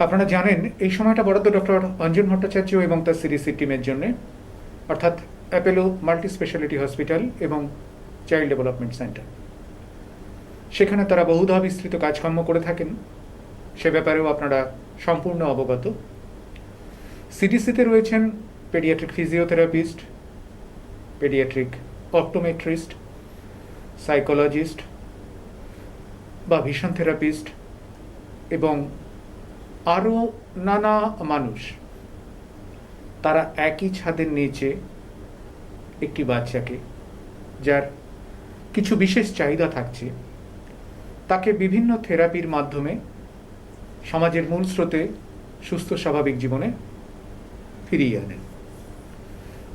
আপনারা জানেন এই সময়টা বরাদ্দ ডক্টর অঞ্জন ভট্টাচার্য এবং তার সিরিসি টিমের জন্য, অর্থাৎ অ্যাপেলো মাল্টি স্পেশালিটি হসপিটাল এবং চাইল্ড ডেভেলপমেন্ট সেন্টার। সেখানে তারা বহুধা বিস্তৃত কাজকর্ম করে থাকেন, সে ব্যাপারেও আপনারা সম্পূর্ণ অবগত। সিডিসিতে রয়েছেন paediatric physiotherapist, paediatric optometrist, psychologist বা ভিশন থেরাপিস্ট এবং আরও নানা মানুষ। তারা একই ছাদের নিচে একটি বাচ্চাকে, যার কিছু বিশেষ চাহিদা থাকছে, তাকে বিভিন্ন থেরাপির মাধ্যমে সমাজের মূল স্রোতে সুস্থ স্বাভাবিক জীবনে ফিরিয়ে আনেন।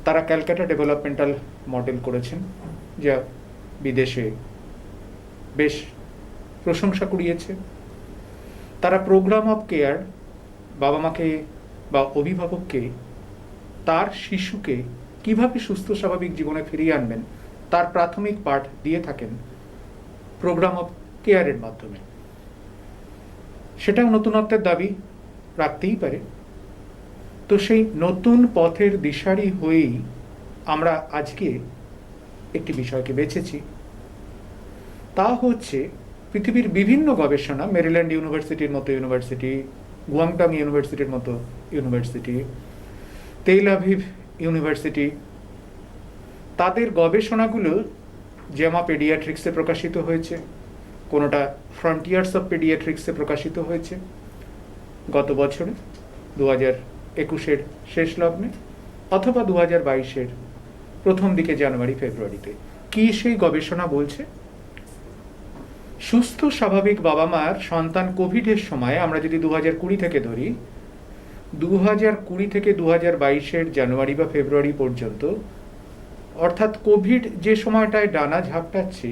তারা ক্যালকাটা ডেভেলপমেন্টাল মডেল করেছেন, যা বিদেশে বেশ প্রশংসা কুড়িয়েছে। তারা প্রোগ্রাম অফ কেয়ার বাবা মাকে বা অভিভাবককে তার শিশুকে কিভাবে সুস্থ স্বাভাবিক জীবনে ফিরিয়ে আনবেন তার প্রাথমিক পাঠ দিয়ে থাকেন প্রোগ্রাম অফ কেয়ারের মাধ্যমে। সেটাও নতুনত্বের দাবি রাখতেই পারে। তো সেই নতুন পথের দিশারি হয়েই আমরা আজকে একটি বিষয়কে বেছেছি। তা হচ্ছে পৃথিবীর বিভিন্ন গবেষণা, মেরিল্যান্ড ইউনিভার্সিটির মতো ইউনিভার্সিটি, গুয়াংটাং ইউনিভার্সিটির মতো ইউনিভার্সিটি, তেল আভিভ ইউনিভার্সিটি, তাদের গবেষণাগুলো জেমা পেডিয়াট্রিক্সে প্রকাশিত হয়েছে, কোনোটা ফ্রন্টিয়ার্স অফ পেডিয়াট্রিক্সে প্রকাশিত হয়েছে গত বছরে 2021-এর শেষ লগ্নে, অথবা 2022-এর প্রথম দিকে জানুয়ারি ফেব্রুয়ারিতে। কি সেই গবেষণা বলছে? সুস্থ স্বাভাবিক বাবা মার সন্তান কোভিডের সময়, আমরা যদি 2020 থেকে ধরি, 2020 থেকে 2022-এর জানুয়ারি বা ফেব্রুয়ারি পর্যন্ত, অর্থাৎ কোভিড যে সময়টায় ডানা ঝাপটাচ্ছে,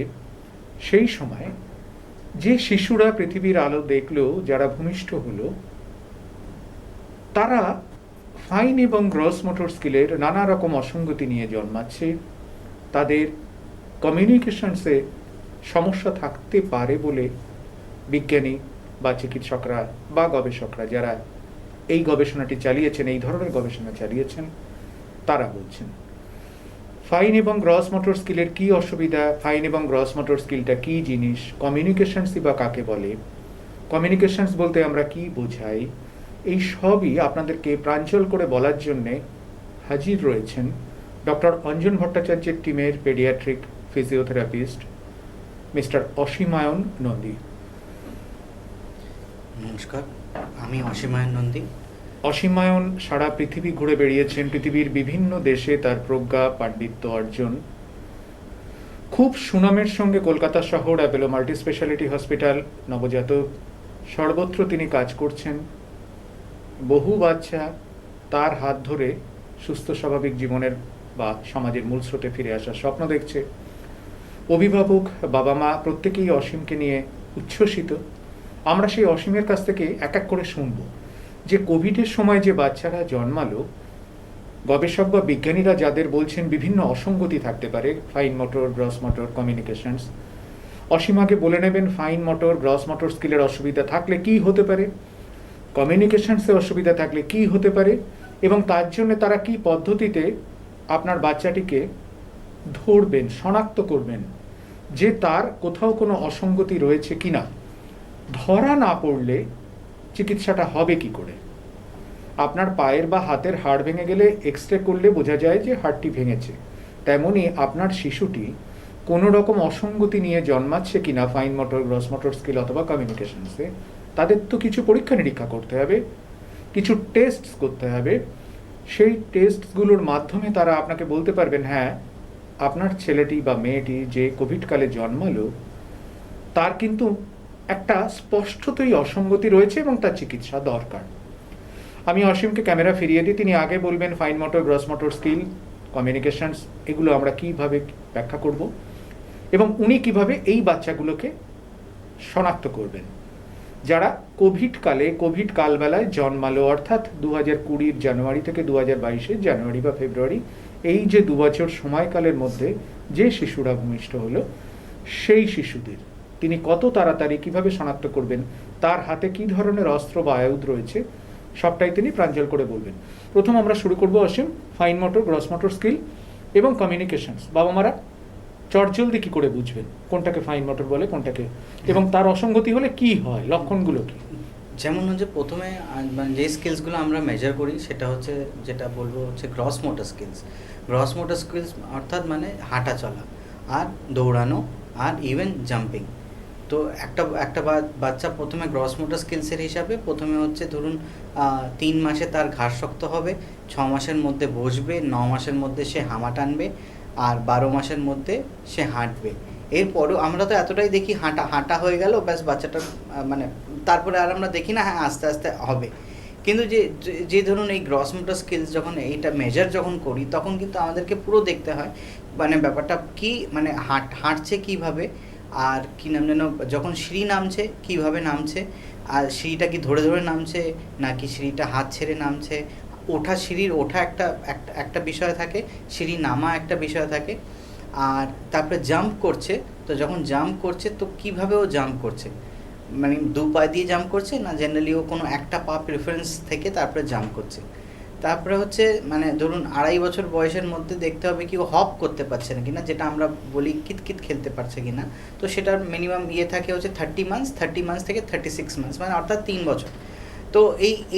সেই সময় যে শিশুরা পৃথিবীর আলো দেখলো, যারা ভূমিষ্ঠ হলো, তারা ফাইন এবং গ্রস মোটর স্কিলের নানা রকম অসঙ্গতি নিয়ে জন্মাচ্ছে। তাদের কমিউনিকেশনসে সমস্যা থাকতে পারে বলে বিজ্ঞানী বা চিকিৎসকরা বা গবেষকরা যারা এই গবেষণাটি চালিয়েছেন, এই ধরনের গবেষণা চালিয়েছেন, তারা বলছেন। ফাইন এবং গ্রস মোটর স্কিলের কি অসুবিধা, ফাইন এবং গ্রস মোটর স্কিলটা কি জিনিস, কমিউনিকেশনসই বা কাকে বলে, কমিউনিকেশনস বলতে আমরা কি বোঝাই, এই সবই আপনাদেরকে প্রাঞ্জল করে বলার জন্যে হাজির রয়েছেন ডক্টর অঞ্জন ভট্টাচার্যের টিমের পেডিয়াট্রিক ফিজিওথেরাপিস্ট মিস্টার অসীমায়ন নন্দী। নমস্কার, আমি অসীমায়ন নন্দী। অসীমায়ন সারা পৃথিবী ঘুরে বেরিয়েছেন, পৃথিবীর বিভিন্ন দেশে তার প্রজ্ঞা পাণ্ডিত্য অর্জন। খুব সুনামের সঙ্গে কলকাতা শহর, অ্যাপেলো মাল্টি স্পেশালিটি হসপিটাল, নবজাতক, সর্বত্র তিনি কাজ করছেন। বহু বাচ্চা তার হাত ধরে সুস্থ স্বাভাবিক জীবনের বা সমাজের মূল স্রোতে ফিরে আসার স্বপ্ন দেখছে। অভিভাবক, বাবা মা প্রত্যেকেই অসীমকে নিয়ে উচ্ছ্বসিত। আমরা সেই অসীমের কাছ থেকে এক এক করে শুনব যে কোভিডের সময় যে বাচ্চারা জন্মালো, গবেষক বা বিজ্ঞানীরা যাদের বলছেন বিভিন্ন অসঙ্গতি থাকতে পারে, fine motor, gross motor, communications, অসীমাকে বলে নেবেন ফাইন মোটর, গ্রস মোটর স্কিলের অসুবিধা থাকলে কি হতে পারে, কমিউনিকেশনসে অসুবিধা থাকলে কি হতে পারে, এবং তার জন্য তারা কি পদ্ধতিতে আপনার বাচ্চাটিকে ধরবেন, শনাক্ত করবেন যে তার কোথাও কোনো অসঙ্গতি রয়েছে কিনা। ধরা না পড়লে চিকিৎসাটা হবে কি করে? আপনার পায়ের বা হাতের হাড় ভেঙে গেলে এক্সরে করলে বোঝা যায় যে হাড়টি ভেঙেছে। তেমনি আপনার শিশুটি কোনো রকম অসঙ্গতি নিয়ে জন্মাচ্ছে কিনা fine motor, gross motor skill অথবা কমিউনিকেশনসে, তাদের তো কিছু পরীক্ষা নিরীক্ষা করতে হবে, কিছু টেস্ট করতে হবে। সেই টেস্টগুলোর মাধ্যমে তারা আপনাকে বলতে পারবেন, হ্যাঁ, আপনার ছেলেটি বা মেয়েটি যে কোভিডকালে জন্মালো তার কিন্তু একটা স্পষ্টতই অসঙ্গতি রয়েছে এবং তার চিকিৎসা দরকার। আমি অসীমকে ক্যামেরা ফিরিয়ে দিই, তিনি আগে বলবেন fine motor, gross motor skill, communications, এগুলো আমরা কিভাবে ব্যাখ্যা করব এবং উনি কিভাবে এই বাচ্চাগুলোকে শনাক্ত করবেন যারা কোভিডকালে, কোভিড কালবেলায় জন্মালো, অর্থাৎ 2020 জানুয়ারি থেকে 2022 জানুয়ারি বা ফেব্রুয়ারি, এই যে 2 বছর সময়কালের মধ্যে যে শিশুরা ভূমিষ্ঠ হলো, সেই শিশুদের তিনি কত তাড়াতাড়ি কিভাবে শনাক্ত করবেন তার হাতে কী ধরনের অস্ত্র বা আয়ুধ রয়েছে সবটাই তিনি প্রাঞ্জল করে বলবেন। প্রথম আমরা শুরু করব Asim, fine motor, gross motor skill এবং কমিউনিকেশনস। বাবা মারা চটজলদি কি করে বুঝবেন কোনটাকে ফাইন মোটর বলে কোনটাকে, এবং তার অসঙ্গতি হলে কি হয়, লক্ষণগুলো কি? যেমন হচ্ছে প্রথমে মানে যে স্কিলসগুলো আমরা মেজার করি সেটা হচ্ছে, যেটা বলবো হচ্ছে gross motor skills. Gross motor skills অর্থাৎ মানে হাঁটা চলা আর দৌড়ানো আর ইভেন জাম্পিং। তো একটা বাচ্চা প্রথমে গ্রস মোটর স্কিলসের হিসাবে প্রথমে হচ্ছে ধরুন 3 মাসে তার ঘাড় শক্ত হবে, 6 মাসের মধ্যে বসবে, 9 মাসের মধ্যে সে হামা টানবে, আর 12 মাসের মধ্যে সে হাঁটবে। এরপরও আমরা তো এতটাই দেখি হাঁটা হয়ে গেল ব্যাস বাচ্চাটার মানে তারপরে আর আমরা দেখি না হ্যাঁ আস্তে আস্তে হবে। কিন্তু যে ধরুন এই গ্রস মোটর স্কিলস যখন এইটা মেজার যখন করি তখন কিন্তু আমাদেরকে পুরো দেখতে হয় মানে ব্যাপারটা কি, মানে হাঁটছে কীভাবে, আর কী নাম যেন, যখন সিঁড়ি নামছে কীভাবে নামছে, আর সিঁড়িটা কি ধরে ধরে নামছে নাকি সিঁড়িটা হাত ছেড়ে নামছে, সিঁড়ির ওঠা একটা বিষয় থাকে, সিঁড়ি নামা একটা বিষয় থাকে। আর তারপরে জাম্প করছে, তো যখন জাম্প করছে তো কীভাবে ও জাম্প করছে, মানে 2 পা দিয়ে জাম্প করছে না জেনারেলি ও কোনো একটা পা প্রিফারেন্স থেকে তারপরে জাম্প করছে। তারপরে হচ্ছে মানে ধরুন 2.5 বছর বয়সের মধ্যে দেখতে হবে কি ও হপ করতে পারছে না কিনা, যেটা আমরা বলি কিতকিত খেলতে পারছে কিনা। তো সেটার মিনিমাম থাকে হচ্ছে 30 মান্থস থেকে 36 মান্থস, মানে অর্থাৎ 3 বছর। তো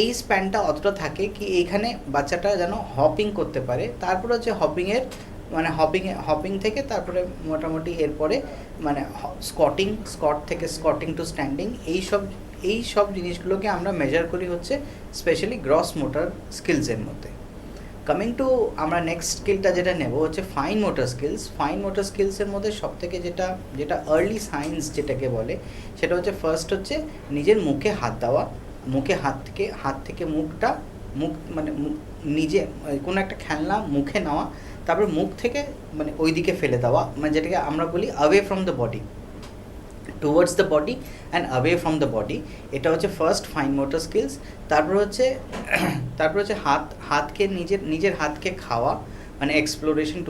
এই স্প্যানটা অতটা থাকে কি এইখানে বাচ্চাটা যেন হপিং করতে পারে। তারপরে হচ্ছে হপিং থেকে তারপরে মোটামুটি এরপরে মানে স্কট থেকে স্কটিং টু স্ট্যান্ডিং, এই সব জিনিসগুলোকে আমরা মেজার করি হচ্ছে স্পেশালি গ্রস মোটর স্কিলসের মধ্যে। কামিং টু আমরা নেক্সট স্কিলটা যেটা নেব হচ্ছে fine motor skills. Fine motor স্কিলসের মধ্যে সবথেকে যেটা আর্লি সাইন্স যেটাকে বলে সেটা হচ্ছে ফার্স্ট হচ্ছে নিজের মুখে হাত দেওয়া, মুখে হাত থেকে মুখ মানে নিজে কোনো একটা খেলনা মুখে নেওয়া, তারপর মুখ থেকে মানে ওই দিকে ফেলে দেওয়া, মানে যেটাকে আমরা বলি away from the body, towards the body and away from the body. এটা হচ্ছে ফার্স্ট ফাইন মোটর স্কিলস। তারপর হচ্ছে হাতকে নিজের হাতকে খাওয়া, মানে exploration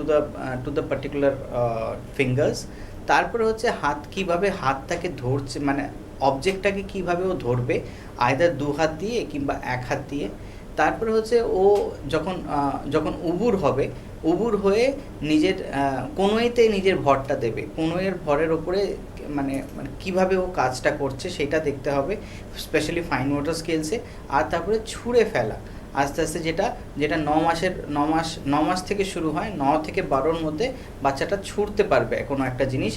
to the particular fingers. তারপরে হচ্ছে হাতটাকে ধরছে, মানে অবজেক্টটাকে কীভাবে ও ধরবে, আইদার 2 হাত দিয়ে কিংবা 1 হাত দিয়ে। তারপরে হচ্ছে ও যখন উবুর হয়ে নিজের কনুইতে নিজের ভরটা দেবে, কনুইয়ের ভরের ওপরে মানে কীভাবে ও কাজটা করছে সেটা দেখতে হবে স্পেশালি ফাইন মোটর স্কিলসে। আর তারপরে ছুঁড়ে ফেলা আস্তে আস্তে, যেটা 9 মাস থেকে শুরু হয়, 9 থেকে 12-র মধ্যে বাচ্চাটা ছুঁড়তে পারবে কোনো একটা জিনিস,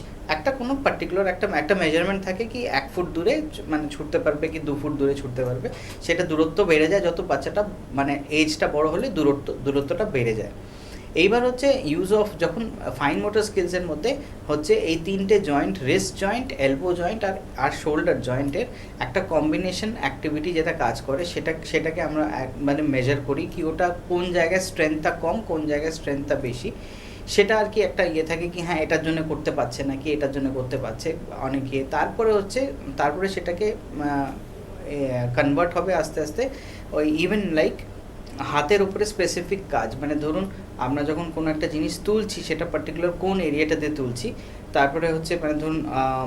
কোনো পার্টিকুলার একটা মেজারমেন্ট থাকে কি 1 ফুট দূরে মানে ছুটতে পারবে কি 2 ফুট দূরে ছুটতে পারবে। সেটা দূরত্ব বেড়ে যায় যত বাচ্চাটা মানে এজটা বড় হলে দূরত্বটা বেড়ে যায়। এইবার হচ্ছে যখন ফাইন মোটর স্কিলসের মধ্যে হচ্ছে এই 3টে joint, wrist joint, elbow joint আর শোল্ডার জয়েন্টের একটা কম্বিনেশন অ্যাক্টিভিটি যেটা কাজ করে সেটাকে আমরা মানে মেজার করি কি ওটা কোন জায়গায় স্ট্রেংথটা কম, কোন জায়গায় স্ট্রেংথটা বেশি। সেটা আর কি একটা থাকে কি হ্যাঁ এটার জন্য করতে পারছে নাকি এটার জন্য করতে পারছে অনেকে। তারপরে সেটাকে কনভার্ট হবে আস্তে আস্তে ওই ইভেন লাইক হাতের উপরে স্পেসিফিক কাজ, মানে ধরুন আমরা যখন কোনো একটা জিনিস তুলছি সেটা পার্টিকুলার কোন এরিয়াটাতে তুলছি। তারপরে হচ্ছে মানে ধরুন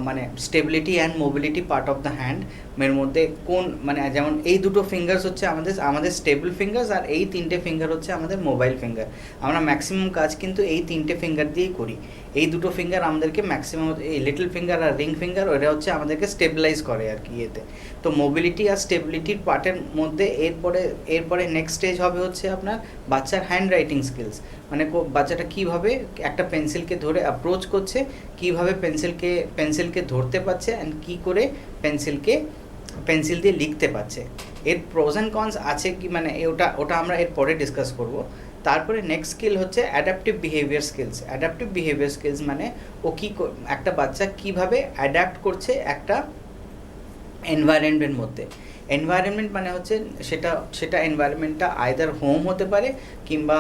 মানে stability and mobility part of the hand এর মধ্যে কোন, মানে যেমন এই 2টো ফিঙ্গার্স হচ্ছে আমাদের স্টেবল ফিঙ্গার্স, আর এই 3টে ফিঙ্গার হচ্ছে আমাদের মোবাইল ফিঙ্গার। আমরা ম্যাক্সিমাম কাজ কিন্তু এই 3টে ফিঙ্গার দিয়েই করি। এই 2টো ফিঙ্গার আমাদেরকে ম্যাক্সিমাম, এই লিটল ফিঙ্গার আর রিং ফিঙ্গার, ওটা হচ্ছে আমাদেরকে স্টেবিলাইজ করে আর কি এতে। তো মোবিলিটি আর স্টেবিলিটির পার্টের মধ্যে এরপরে নেক্সট স্টেজ হবে হচ্ছে আপনার বাচ্চার হ্যান্ড রাইটিং স্কিলস, মানে বাচ্চাটা কীভাবে একটা পেন্সিলকে ধরে অ্যাপ্রোচ করছে, কীভাবে পেন্সিলকে ধরতে পারছে অ্যান্ড কী করে পেন্সিল দিয়ে লিখতে পারছে। এর প্রোজ অ্যান্ড কনস আছে কি, মানে ওটা আমরা এরপরে ডিসকাস করব। তারপরে নেক্সট স্কিল হচ্ছে adaptive behaviour skills. Adaptive behaviour skills মানে একটা বাচ্চা কীভাবে অ্যাডাপ্ট করছে একটা এনভায়রনমেন্টের মধ্যে। এনভায়রনমেন্ট মানে হচ্ছে সেটা এনভায়রনমেন্টটা আইদার হোম হতে পারে কিংবা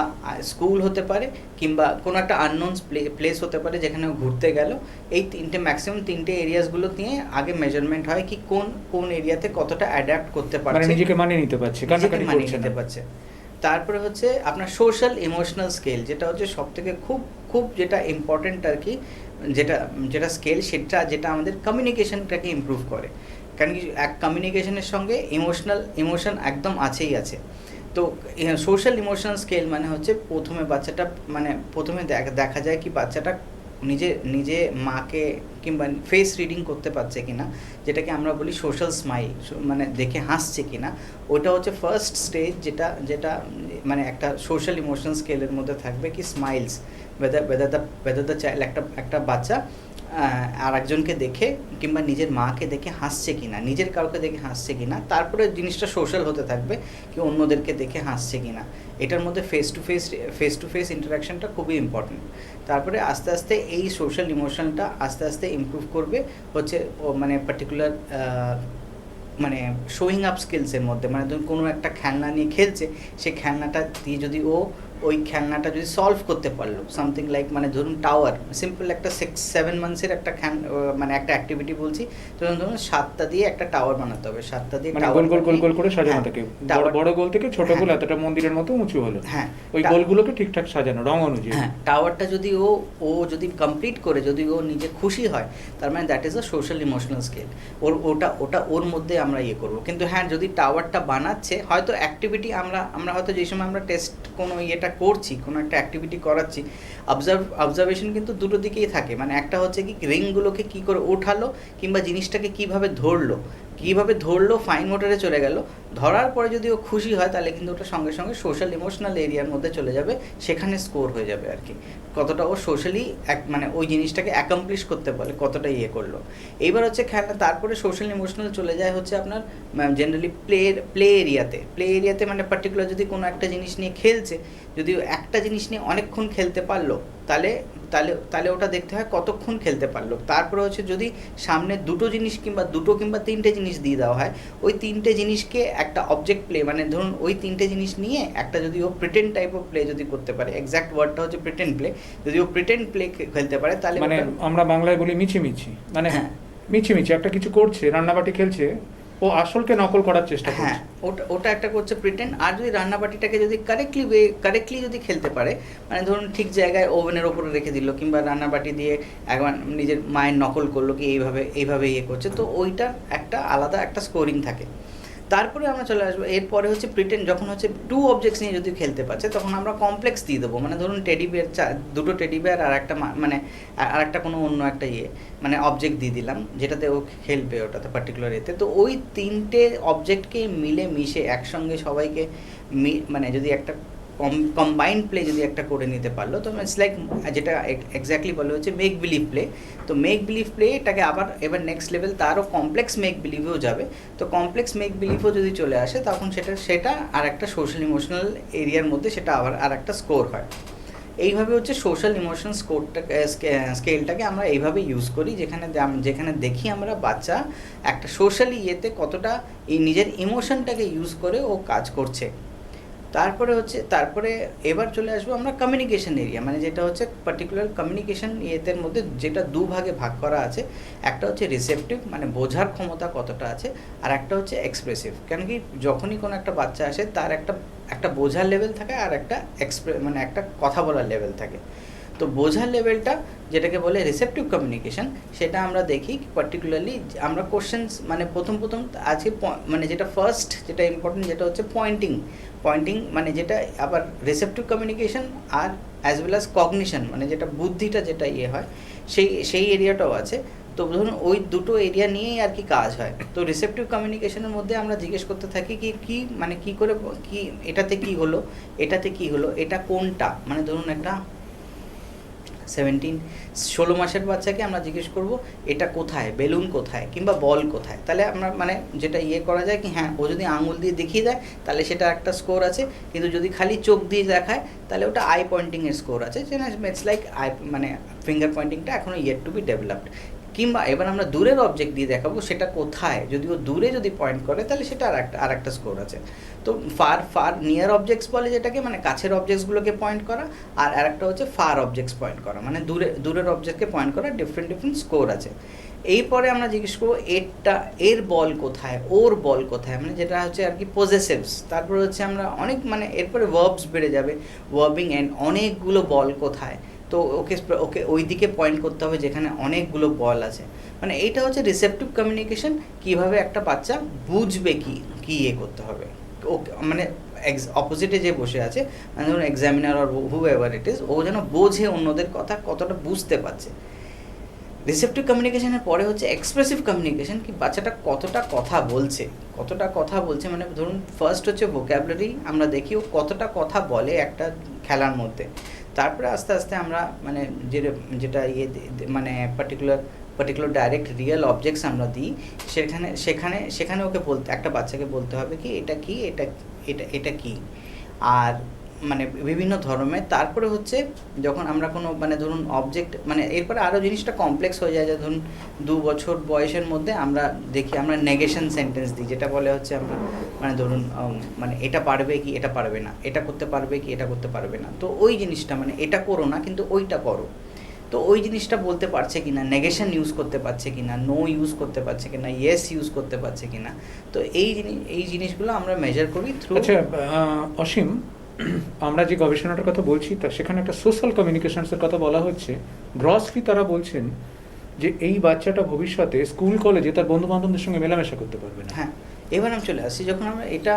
স্কুল হতে পারে কিংবা কোনো একটা আননোন প্লেস হতে পারে যেখানে ঘুরতে গেল। এই ম্যাক্সিমাম 3টে এরিয়াসগুলো নিয়ে আগে মেজারমেন্ট হয় কি কোন এরিয়াতে কতটা অ্যাডাপ্ট করতে পারছে, নিজেকে মানিয়ে নিতে পারছে। তারপরে হচ্ছে আপনার সোশ্যাল ইমোশনাল স্কেল, যেটা হচ্ছে সবথেকে খুব যেটা ইম্পর্টেন্ট আর কি, যেটা স্কেল যেটা আমাদের কমিউনিকেশনটাকে ইমপ্রুভ করে। কারণ কি এক কমিউনিকেশনের সঙ্গে ইমোশন একদম আছেই আছে। তো সোশ্যাল ইমোশনাল স্কেল মানে হচ্ছে প্রথমে দেখা যায় কি বাচ্চাটা নিজে মাকে কিংবা ফেস রিডিং করতে পারছে কিনা, যেটাকে আমরা বলি সোশ্যাল স্মাইল, মানে দেখে হাসছে কিনা। ওটা হচ্ছে ফার্স্ট স্টেজ, যেটা মানে একটা সোশ্যাল ইমোশনাল স্কেলের মধ্যে থাকবে কি স্মাইলস, whether the child, একটা বাচ্চা আর একজনকে দেখে কিংবা নিজের মাকে দেখে হাসছে কিনা, নিজের কাউকে দেখে হাসছে কিনা। তারপরে জিনিসটা সোশ্যাল হতে থাকবে কি অন্যদেরকে দেখে হাসছে কিনা। এটার মধ্যে ফেস টু ফেস ইন্টারাকশনটা খুবই ইম্পর্টেন্ট। তারপরে আস্তে আস্তে এই সোশ্যাল ইমোশনটা আস্তে আস্তে ইমপ্রুভ করবে হচ্ছে মানে পার্টিকুলার মানে শোয়িং আপ স্কিলসের মধ্যে। মানে ধরুন কোনো একটা খেলনা নিয়ে খেলছে, সেই খেলনাটা দিয়ে যদি ওই খেলনাটা যদি সলভ করতে পারলো, সামথিং লাইক মানে ধরুন টাওয়ার, সিম্পল একটা 6-7 মান্থসের একটা মানে একটা অ্যাক্টিভিটি বলছি। ধরুন 7টা দিয়ে একটা টাওয়ার বানাতে হবে, 7টা দিয়ে মানে গোল গোল গোল গোল করে সাজানো থাকে, বড় গোল থেকে ছোট গোল এতটা মন্দিরের মতো উঁচু হলো, হ্যাঁ ওই গোলগুলোকে ঠিকঠাক সাজানো রং অনুযায়ী। হ্যাঁ, টাওয়ারটা যদি ও যদি কমপ্লিট করে, যদি ও নিজে খুশি হয়, তার মানে that is a social emotional scale. ওটা ওর মধ্যে আমরা ইয়ে করবো। কিন্তু হ্যাঁ, যদি টাওয়ারটা বানাচ্ছে, হয়তো অ্যাক্টিভিটি আমরা হয়তো যেই সময় আমরা টেস্ট কোনো ইয়েটা করছি, কোনো একটা অ্যাক্টিভিটি করাচ্ছি, অবজারভেশন কিন্তু দুটো দিকেই থাকে। মানে একটা হচ্ছে কি রিংগুলোকে কী করে ওঠালো কিংবা জিনিসটাকে কীভাবে ধরলো ফাইন মোটরে চলে গেল। ধরার পরে যদি ও খুশি হয়, তাহলে কিন্তু ওটা সঙ্গে সঙ্গে সোশ্যাল ইমোশনাল এরিয়ার মধ্যে চলে যাবে, সেখানে স্কোর হয়ে যাবে আর কি, কতটা ও সোশ্যালি মানে ওই জিনিসটাকে অ্যাকমপ্লিশ করতে পারে, কতটা ইয়ে করলো। এইবার হচ্ছে খেলা, তারপরে সোশ্যাল ইমোশনাল চলে যায় হচ্ছে আপনার জেনারেলি প্লে এরিয়াতে মানে পার্টিকুলার যদি কোনো একটা জিনিস নিয়ে খেলছে, যদি একটা জিনিস নিয়ে অনেকক্ষণ খেলতে পারলো, তাহলে ওটা দেখতে হয় কতক্ষণ খেলতে পারলো। তারপরে হচ্ছে যদি সামনে দুটো কিংবা তিনটে জিনিস দিয়ে দেওয়া হয়, ওই তিনটে জিনিসকে একটা অবজেক্ট প্লে, মানে ধরুন ওই তিনটে জিনিস নিয়ে একটা যদি ও প্রিটেন্ড টাইপ অফ প্লে যদি করতে পারে, এক্স্যাক্ট ওয়ার্ডটা হচ্ছে প্রিটেন্ড প্লে, যদি ও প্রিটেন্ড প্লে খেলতে পারে, তাহলে মানে আমরা বাংলায় বলি মিছিমিছি, মানে হ্যাঁ মিছিমিছি একটা কিছু করছে, রান্নাবাটি খেলছে, ও আসলকে নকল করার চেষ্টা করছে। হ্যাঁ, ওটা একটা করছে প্রিটেন্ড। আর যদি রান্নাবাটিটাকে যদি কারেক্টলি যদি খেলতে পারে, মানে ধরুন ঠিক জায়গায় ওভেনের ওপরে রেখে দিল, কিংবা রান্নাবাটি দিয়ে একবার নিজের মায়ের নকল করলো কি এইভাবে ইয়ে করছে, তো ওইটার একটা আলাদা একটা স্কোরিং থাকে। তারপরে আমরা চলে আসবো, এরপরে হচ্ছে প্রিটেন্ড, যখন হচ্ছে 2 অবজেক্টস নিয়ে যদি খেলতে পারছে, তখন আমরা কমপ্লেক্স দিয়ে দেবো। মানে ধরুন দুটো টেডি বিয়ার আর একটা মানে আর একটা কোনো অন্য একটা মানে অবজেক্ট দিয়ে দিলাম, যেটাতে ও খেলবে ওটাতে পার্টিকুলার এতে। তো ওই 3টে অবজেক্টকে মিলে মিশে একসঙ্গে সবাইকে মানে যদি একটা কম্বাইন্ড প্লে যদি একটা করে নিতে পারলো, তো ইটস লাইক যেটা এক্স্যাক্টলি বলে হচ্ছে মেক বিলিভ প্লে। তো মেক বিলিভ প্লে এটাকে এবার নেক্সট লেভেল, তারও কমপ্লেক্স মেক বিলিভেও যাবে। তো কমপ্লেক্স মেক বিলিভও যদি চলে আসে, তখন সেটা আর একটা সোশ্যাল ইমোশনাল এরিয়ার মধ্যে সেটা আর একটা স্কোর হয়। এইভাবে হচ্ছে সোশ্যাল ইমোশন স্কেলটাকে আমরা এইভাবে ইউজ করি, যেখানে দেখি আমরা বাচ্চা একটা সোশ্যালি ইয়েতে কতটা এই নিজের ইমোশনটাকে ইউজ করে ও কাজ করছে। তারপরে এবার চলে আসবো আমরা কমিউনিকেশন এরিয়া, মানে যেটা হচ্ছে পার্টিকুলার কমিউনিকেশন ইয়েতের মধ্যে যেটা দুভাগে ভাগ করা আছে। একটা হচ্ছে রিসেপটিভ, মানে বোঝার ক্ষমতা কতটা আছে, আর একটা হচ্ছে এক্সপ্রেসিভ। কেন কি যখনই কোনো একটা বাচ্চা আসে, তার একটা বোঝার লেভেল থাকে, আর একটা মানে একটা কথা বলার লেভেল থাকে। তো বোঝার লেভেলটা যেটাকে বলে রিসেপটিভ কমিউনিকেশন, সেটা আমরা দেখি পার্টিকুলারলি আমরা কোশ্চেন্স, মানে প্রথম আজকে মানে যেটা ইম্পর্টেন্ট, যেটা হচ্ছে পয়েন্টিং, মানে যেটা আবার রিসেপটিভ কমিউনিকেশন আর অ্যাজ ওয়েল অ্যাজ কগনিশন, মানে যেটা বুদ্ধিটা যেটা ইয়ে হয়, সেই এরিয়াটাও আছে। তো ধরুন ওই দুটো এরিয়া নিয়েই আর কি কাজ হয়। তো রিসেপটিভ কমিউনিকেশনের মধ্যে আমরা জিজ্ঞেস করতে থাকি কি মানে কি করে কি এটাতে কি হলো, এটা কোনটা, মানে ধরুন একটা 16 মাসের বাচ্চাকে আমরা জিজ্ঞেস করব এটা কোথায়, বেলুন কোথায় কিংবা বল কোথায়, তাহলে আমরা মানে যেটা ইয়ে করা যায় কি হ্যাঁ, ও যদি আঙুল দিয়ে দেখিয়ে দেয় তাহলে সেটা একটা স্কোর আছে, কিন্তু যদি খালি চোখ দিয়ে দেখায় তাহলে ওটা আই পয়েন্টিংয়ের স্কোর আছে। ইটস লাইক মানে ফিঙ্গার পয়েন্টিংটা এখনও ইয়েট টু বি ডেভেলপড। কিংবা এবার আমরা দূরের অবজেক্ট দিয়ে দেখাবো সেটা কোথায়, যদি ও দূরে যদি পয়েন্ট করে তাহলে সেটা আর একটা স্কোর আছে। তো ফার নিয়ার অবজেক্টস বলে যেটাকে, মানে কাছের অবজেক্টসগুলোকে পয়েন্ট করা, আর একটা হচ্ছে ফার অবজেক্টস পয়েন্ট করা, মানে দূরের অবজেক্টকে পয়েন্ট করা, ডিফারেন্ট স্কোর আছে। এরপরে আমরা জিজ্ঞেস করবো এর বল কোথায়, ওর বল কোথায়, মানে যেটা হচ্ছে আর কি পজেসিভস। তারপরে হচ্ছে আমরা অনেক মানে এরপরে ভার্বস বেড়ে যাবে, ভার্বিং এন্ড, অনেকগুলো বল কোথায়। তো তো ওকে ওকে ওই দিকে পয়েন্ট করতে হবে যেখানে অনেকগুলো বল আছে। মানে এইটা হচ্ছে রিসেপটিভ কমিউনিকেশন, কীভাবে একটা বাচ্চা বুঝবে কী করতে হবে। ওকে মানে অপোজিটে যে বসে আছে, মানে ধরুন এক্সামিনার আর হু এভার ইট ইজ, ও যেন বোঝে অন্যদের কথা, কতটা বুঝতে পারছে। রিসেপটিভ কমিউনিকেশনের পরে হচ্ছে এক্সপ্রেসিভ কমিউনিকেশন, কি বাচ্চাটা কতটা কথা বলছে, মানে ধরুন ফার্স্ট হচ্ছে ভোক্যাবুলারি, আমরা দেখি ও কতটা কথা বলে একটা খেলার মধ্যে। তারপরে আস্তে আস্তে আমরা মানে যেটা মানে পার্টিকুলার ডাইরেক্ট রিয়েল অবজেক্টস আমরা দিই, সেখানে ওকে একটা বাচ্চাকে বলতে হবে কি এটা কি, আর মানে বিভিন্ন ধরনের। তারপরে হচ্ছে যখন আমরা কোনো মানে ধরুন অবজেক্ট, মানে এরপরে আরও জিনিসটা কমপ্লেক্স হয়ে যায়, যে ধরুন 2 বছর বয়সের মধ্যে আমরা দেখি আমরা নেগেশন সেন্টেন্স দিই, যেটা বলে হচ্ছে আমরা মানে ধরুন মানে এটা পারবে কি এটা পারবে না, এটা করতে পারবে কি এটা করতে পারবে না। তো ওই জিনিসটা মানে এটা করো না কিন্তু ওইটা করো, তো ওই জিনিসটা বলতে পারছে কিনা, নেগেশন ইউজ করতে পারছে কিনা, নো ইউজ করতে পারছে কিনা, ইয়েস ইউজ করতে পারছে কিনা। তো এই জিনিসগুলো আমরা মেজার করি থ্রু। আচ্ছা অসীম, আমরা যে গবেষণাটার কথা বলছি তা সেখানে একটা সোশ্যাল কমিউনিকেশনসের কথা বলা হচ্ছে। গ্রসলি তারা বলছেন যে এই বাচ্চাটা ভবিষ্যতে স্কুল কলেজে তার বন্ধু বান্ধবদের সঙ্গে মেলামেশা করতে পারবে না। হ্যাঁ, এবার আমি চলে আসছি, যখন আমরা এটা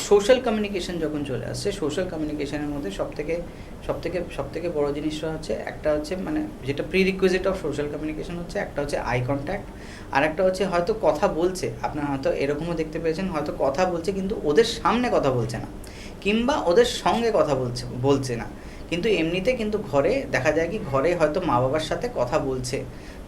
সোশ্যাল কমিউনিকেশন যখন চলে আসছে, সোশ্যাল কমিউনিকেশনের মধ্যে সবথেকে বড় জিনিসটা হচ্ছে, একটা হচ্ছে মানে যেটা pre requisite of social communication হচ্ছে, একটা হচ্ছে আই কন্ট্যাক্ট, আর একটা হচ্ছে হয়তো কথা বলছে, আপনার হয়তো এরকমও দেখতে পেয়েছেন, হয়তো কথা বলছে কিন্তু ওদের সামনে কথা বলছে না, কিংবা ওদের সঙ্গে কথা বলছে না, কিন্তু এমনিতে কিন্তু ঘরে দেখা যায় কি ঘরে হয়তো মা বাবার সাথে কথা বলছে।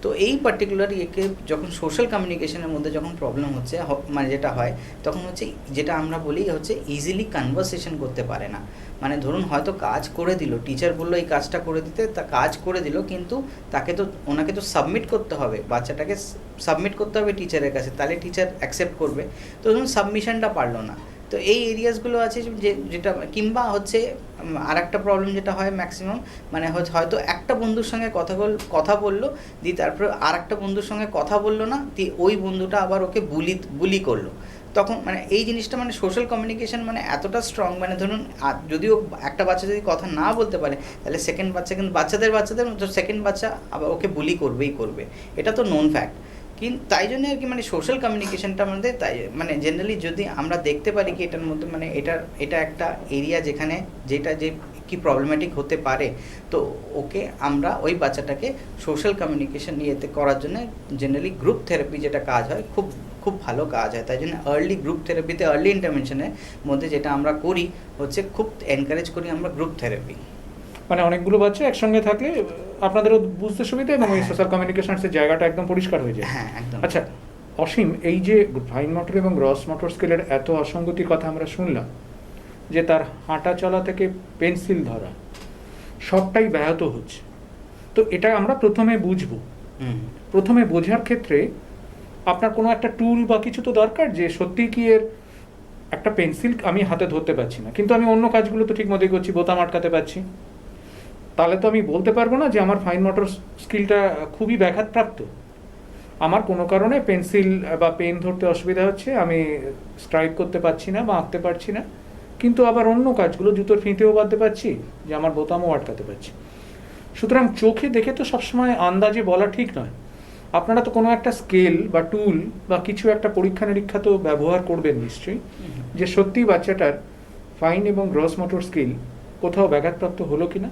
তো এই পার্টিকুলার ইয়েকে যখন সোশ্যাল কমিউনিকেশনের মধ্যে যখন প্রবলেম হচ্ছে, মানে যেটা হয় তখন হচ্ছে যেটা আমরা বলি হচ্ছে ইজিলি কনভারসেশন করতে পারে না। মানে ধরুন হয়তো কাজ করে দিল, টিচার বললো এই কাজটা করে দিতে, তা কাজ করে দিল, কিন্তু ওনাকে তো সাবমিট করতে হবে, বাচ্চাটাকে সাবমিট করতে হবে টিচারের কাছে, তাহলে টিচার অ্যাকসেপ্ট করবে। তো ধরুন সাবমিশনটা পারলো না। তো এই এরিয়াসগুলো আছে যেটা, কিংবা হচ্ছে আর একটা প্রবলেম যেটা হয় ম্যাক্সিমাম, মানে হয়তো একটা বন্ধুর সঙ্গে কথা বললো, দিয়ে তারপরে আর একটা বন্ধুর সঙ্গে কথা বললো না, দিয়ে ওই বন্ধুটা আবার ওকে বুলি করলো। তখন মানে এই জিনিসটা মানে সোশ্যাল কমিউনিকেশন মানে এতটা স্ট্রং, মানে ধরুন যদিও একটা বাচ্চা যদি কথা না বলতে পারে, তাহলে সেকেন্ড বাচ্চা কিন্তু বাচ্চাদের মতো সেকেন্ড বাচ্চা আবার ওকে বুলি করবে, এটা তো নোন ফ্যাক্ট। কিন্তু তাই জন্য আর কি মানে সোশ্যাল কমিউনিকেশনটা আমাদের তাই মানে জেনারেলি যদি আমরা দেখতে পারি কি এটার মধ্যে মানে এটা একটা এরিয়া যেখানে যে কি প্রবলেম্যাটিক হতে পারে, তো ওকে আমরা ওই বাচ্চাটাকে সোশ্যাল কমিউনিকেশন ইয়েতে করার জন্য জেনারেলি গ্রুপ থেরাপি যেটা কাজ হয় খুব ভালো কাজ হয়। তাই জন্য আর্লি গ্রুপ থেরাপিতে আর্লি ইন্টারভেনশনের মধ্যে যেটা আমরা করি হচ্ছে খুব এনকারেজ করি আমরা গ্রুপ থেরাপি। মানে অনেকগুলো বাচ্চা একসঙ্গে থাকলে আপনাদেরও বুঝতে সুবিধা এবং এই সোশ্যাল কমিউনিকেশনের জায়গাটা একদম পরিষ্কার হয়ে যায়। হ্যাঁ, একদম। আচ্ছা অসীম, এই যে ফাইন মোটর এবং গ্রস মোটর স্কেলের এত অসঙ্গতির কথা আমরা শুনলাম, যে তার হাঁটা চলা থেকে পেন্সিল ধরা সবটাই ব্যাহত হচ্ছে, তো এটা আমরা প্রথমে বুঝবো। প্রথমে বোঝার ক্ষেত্রে আপনার কোনো একটা টুল বা কিছু তো দরকার, যে সত্যিই কি এর একটা পেন্সিল আমি হাতে ধরতে পারছি না, কিন্তু আমি অন্য কাজগুলো তো ঠিক মতোই করছি, বোতাম আটকাতে পারছি, তাহলে তো আমি বলতে পারবো না যে আমার ফাইন মোটর স্কিলটা খুবই ব্যাঘাতপ্রাপ্ত। আমার কোনো কারণে পেন্সিল বা পেন ধরতে অসুবিধা হচ্ছে, আমি স্ট্রাইক করতে পারছি না বা আঁকতে পারছি না, কিন্তু আবার অন্য কাজগুলো জুতোর ফিতেও বাঁধতে পারছি, যে আমার বোতামও আটকাতে পারছি। সুতরাং চোখে দেখে তো সবসময় আন্দাজে বলা ঠিক নয়। আপনারা তো কোনো একটা স্কেল বা টুল বা কিছু একটা পরীক্ষা নিরীক্ষা তো ব্যবহার করবেন নিশ্চয়ই, যে সত্যিই বাচ্চাটার ফাইন এবং গ্রস মোটর স্কিল কোথাও ব্যাঘাতপ্রাপ্ত হলো কিনা।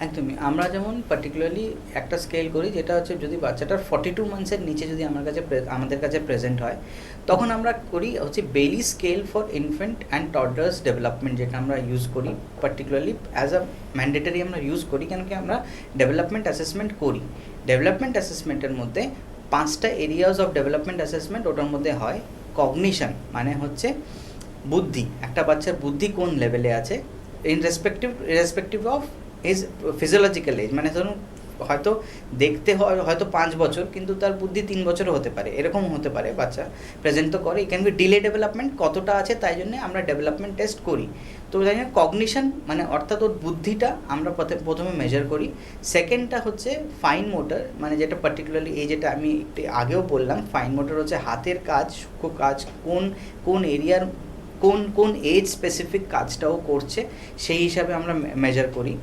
একদমই, আমরা যেমন পার্টিকুলারলি একটা স্কেল করি যেটা হচ্ছে যদি বাচ্চাটার 42 মান্থসের নিচে যদি আমাদের কাছে প্রেজেন্ট হয়, তখন আমরা করি হচ্ছে Bayley scale for infant and toddlers development, যেটা আমরা ইউজ করি পার্টিকুলারলি অ্যাজ আ ম্যান্ডেটরি আমরা ইউজ করি, কেন কি আমরা ডেভেলপমেন্ট অ্যাসেসমেন্ট করি। ডেভেলপমেন্ট অ্যাসেসমেন্টের মধ্যে 5টা এরিয়াস অফ ডেভেলপমেন্ট অ্যাসেসমেন্ট ওটার মধ্যে হয়। কগনিশন মানে হচ্ছে বুদ্ধি, একটা বাচ্চার বুদ্ধি কোন লেভেলে আছে respective of is physiological age, মানে ধরুন হয়তো দেখতে হয় হয়তো 5 বছর, কিন্তু তার বুদ্ধি 3 বছরও হতে পারে, এরকম হতে পারে, বাচ্চা প্রেজেন্ট তো করে। ক্যান বি ডিলে ডেভেলপমেন্ট কতটা আছে, তাই জন্য আমরা ডেভেলপমেন্ট টেস্ট করি। তো তাই জন্য কগনিশন মানে অর্থাৎ ওর বুদ্ধিটা আমরা প্রথমে মেজার করি। সেকেন্ডটা হচ্ছে ফাইন মোটর, মানে যেটা পার্টিকুলারলি এই যেটা আমি একটু আগেও বললাম, ফাইন মোটর হচ্ছে হাতের কাজ, সূক্ষ্ম কাজ, কোন এরিয়ার কোন এজ স্পেসিফিক কাজটাও করছে সেই হিসাবে আমরা মেজার করি।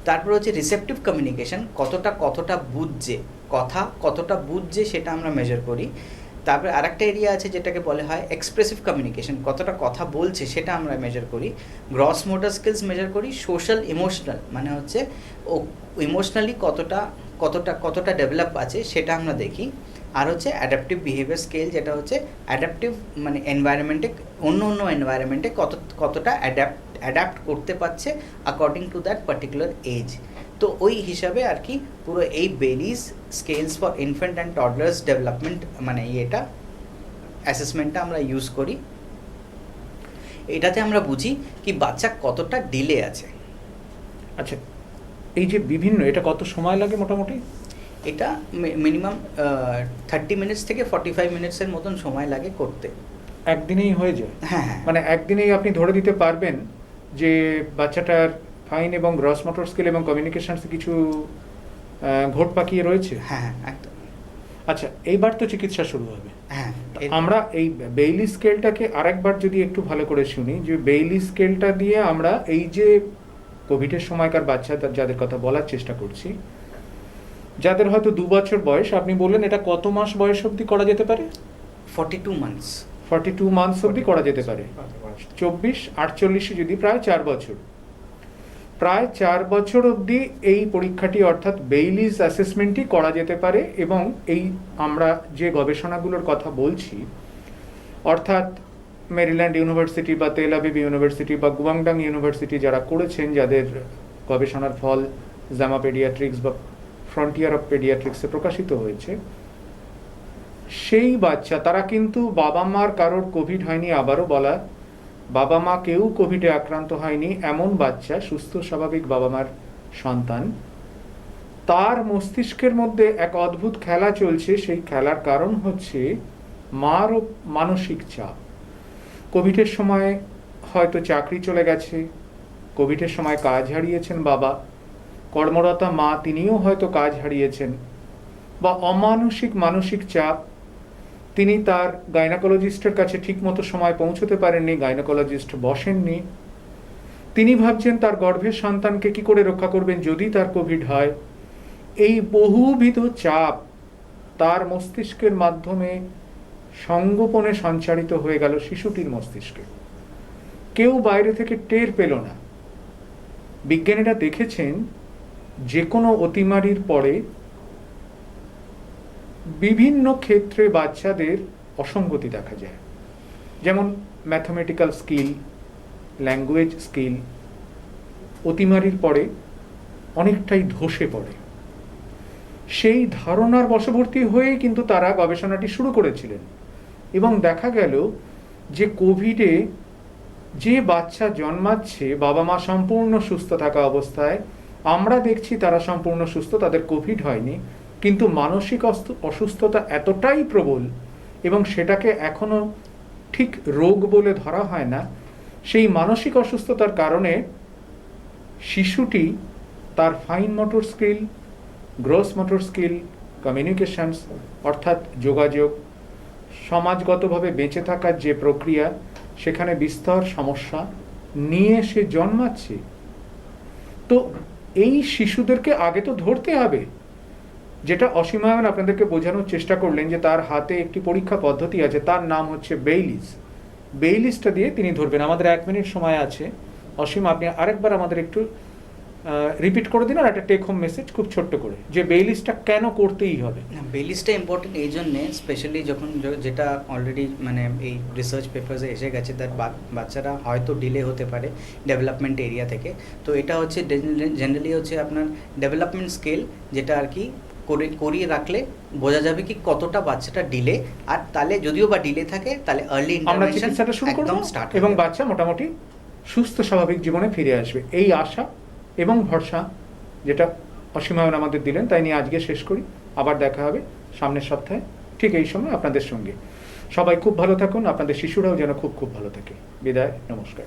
তারপর হচ্ছে রিসেপটিভ কমিউনিকেশন, কতটা বুঝছে, কথা কতটা বুঝছে সেটা আমরা মেজার করি। তারপরে আরেকটা এরিয়া আছে যেটাকে বলা হয় এক্সপ্রেসিভ কমিউনিকেশন, কতটা কথা বলছে সেটা আমরা মেজার করি। গ্রস মোটর স্কিলস মেজার করি। সোশ্যাল ইমোশনাল মানে হচ্ছে ও ইমোশনালি কতটা ডেভেলপ আছে সেটা আমরা দেখি। আর হচ্ছে অ্যাডাপটিভ বিহেভিয়ার স্কেল, যেটা হচ্ছে অ্যাডাপটিভ মানে এনভায়রনমেন্টে, অন্য এনভায়রনমেন্টে কতটা অ্যাডাপ্ট করতে পারছে according to that particular age. তো ওই হিসাবে আর কি পুরো এই Bayley's scales for infant and toddlers development মানে এটা অ্যাসেসমেন্টটা আমরা ইউজ করি। এটাতে আমরা বুঝি কি বাচ্চা কতটা ডিলে আছে। আচ্ছা, এই যে বিভিন্ন, এটা কত সময় লাগে মোটামুটি? এটা মিনিমাম 30 মিনিটস থেকে 45 মিনিটসের মতন সময় লাগে করতে। একদিনেই হয়ে যায়? হ্যাঁ হ্যাঁ, মানে একদিনেই আপনি ধরে দিতে পারবেন যে বাচ্চাটার ফাইন এবং গ্রস মোটর স্কিল এবং কমিউনিকেশনসে কিছু ঘোট পাকিয়ে রয়েছে? হ্যাঁ হ্যাঁ একদম। আচ্ছা, এইবার তো চিকিৎসা শুরু হবে। হ্যাঁ, আমরা এই বেইলি স্কেলটাকে আরেকবার যদি একটু ভালো করে শুনি, যে বেইলি স্কেলটা দিয়ে আমরা এই যে কোভিডের সময়কার বাচ্চা যাদের কথা বলার চেষ্টা করছি, যাদের হয়তো 2 বছর বয়স, আপনি বললেন এটা কত মাস বয়স অবধি করা যেতে পারে? 42 মান্থস। 42 মান্থস অবধি করা যেতে পারে। 24 48 যদি প্রায় 4 বছর, প্রায় 4 বছর অবধি এই পরীক্ষাটি অর্থাৎ বেইলিজ অ্যাসেসমেন্টটি করা যেতে পারে। এবং এই আমরা যে গবেষণাগুলোর কথা বলছি, অর্থাৎ মেরিল্যান্ড ইউনিভার্সিটি বা তেল আভিভ ইউনিভার্সিটি বা গুয়াংডাং ইউনিভার্সিটি যারা করেছেন, যাদের গবেষণার ফল জামা পেডিয়াট্রিক্স বা ফ্রন্টিয়ার অফ পেডিয়াট্রিক্সে প্রকাশিত হয়েছে, সেই বাচ্চা তারা কিন্তু বাবা মার কারোর কোভিড হয়নি, আবারও বলা, বাবা মা কেউ কোভিডে আক্রান্ত হয়নি এমন বাচ্চা, সুস্থ স্বাভাবিক বাবা মার সন্তান, তার মস্তিষ্কের মধ্যে এক অদ্ভুত খেলা চলছে। সেই খেলার কারণ হচ্ছে মার মানসিক চাপ। কোভিডের সময় হয়তো চাকরি চলে গেছে, কোভিডের সময় কাজ হারিয়েছেন বাবা, কর্মরতা মা তিনিও হয়তো কাজ হারিয়েছেন, বা মানসিক চাপ, তিনি তার গাইনোকোলজিস্টের কাছে ঠিকমতো সময় পৌঁছতে পারেননি, গাইনোকোলজিস্ট বসেননি, তিনি ভাবছেন তার গর্ভের সন্তানকে কি করে রক্ষা করবেন যদি তার কোভিড হয়। এই বহুবিধ চাপ তার মস্তিষ্কের মাধ্যমে সঙ্গোপনে সঞ্চারিত হয়ে গেল শিশুটির মস্তিষ্কে। কেউ বাইরে থেকে টের পেল না। বিজ্ঞানীরা দেখেছেন যে কোনো অতিমারির পরে বিভিন্ন ক্ষেত্রে বাচ্চাদের অসঙ্গতি দেখা যায়। যেমন ম্যাথমেটিক্যাল স্কিল, ল্যাঙ্গুয়েজ স্কিল অতিমারির পরে অনেকটাই ধসে পড়ে। সেই ধারণার বশবর্তী হয়ে কিন্তু তারা গবেষণাটি শুরু করেছিলেন এবং দেখা গেল যে কোভিডে যে বাচ্চা জন্মাচ্ছে বাবা মা সম্পূর্ণ সুস্থ থাকা অবস্থায়, আমরা দেখছি তারা সম্পূর্ণ সুস্থ, তাদের কোভিড হয়নি, কিন্তু মানসিক অসুস্থতা এতটাই প্রবল এবং সেটাকে এখনো ঠিক রোগ বলে ধরা হয় না। সেই মানসিক অসুস্থতার কারণে শিশুটি তার fine motor skill, gross motor skill, communications অর্থাৎ যোগাযোগ, সমাজগতভাবে বেঁচে থাকার যে প্রক্রিয়া, সেখানে বিস্তর সমস্যা নিয়ে সে জন্মাচ্ছে। তো এই শিশুদেরকে আগে তো ধরতে হবে, যেটা অসীমায়ন আপনাদেরকে বোঝানোর চেষ্টা করলেন, যে তার হাতে একটি পরীক্ষা পদ্ধতি আছে, তার নাম হচ্ছে বেইলিজ। বেইলিজটা দিয়ে তিনি ধরবেন। আমাদের 1 মিনিট সময় আছে। অসীম, আপনি আরেকবার আমাদের একটু রিপিট করে দিন, আর একটা টেক হোম মেসেজ খুব ছোট্ট করে, যে বেইলিজটা কেন করতেই হবে। বেইলিজটা ইম্পর্টেন্ট এই জন্যে, স্পেশালি যখন যেটা অলরেডি মানে এই রিসার্চ পেপারসে এসে গেছে, দ্যাট বাচ্চারা হয়তো ডিলে হতে পারে ডেভেলপমেন্ট এরিয়া থেকে। তো এটা হচ্ছে জেনারেলি হচ্ছে আপনার ডেভেলপমেন্ট স্কেল, যেটা আর কি করিয়ে রাখলে বোঝা যাবে কি কতটা বাচ্চাটা ডিলে। আর তাহলে যদিও বা ডিলে থাকে, তাহলে আর্লি আমরা চিকিৎসাটা শুরু করব এবং বাচ্চা মোটামুটি সুস্থ স্বাভাবিক জীবনে ফিরে আসবে, এই আশা এবং ভরসা যেটা অসীমায়ন আমাদের দিলেন, তাই নিয়ে আজকে শেষ করি। আবার দেখা হবে সামনের সপ্তাহে ঠিক এই সময় আপনাদের সঙ্গে। সবাই খুব ভালো থাকুন, আপনাদের শিশুরাও যেন খুব খুব ভালো থাকে। বিদায়, নমস্কার।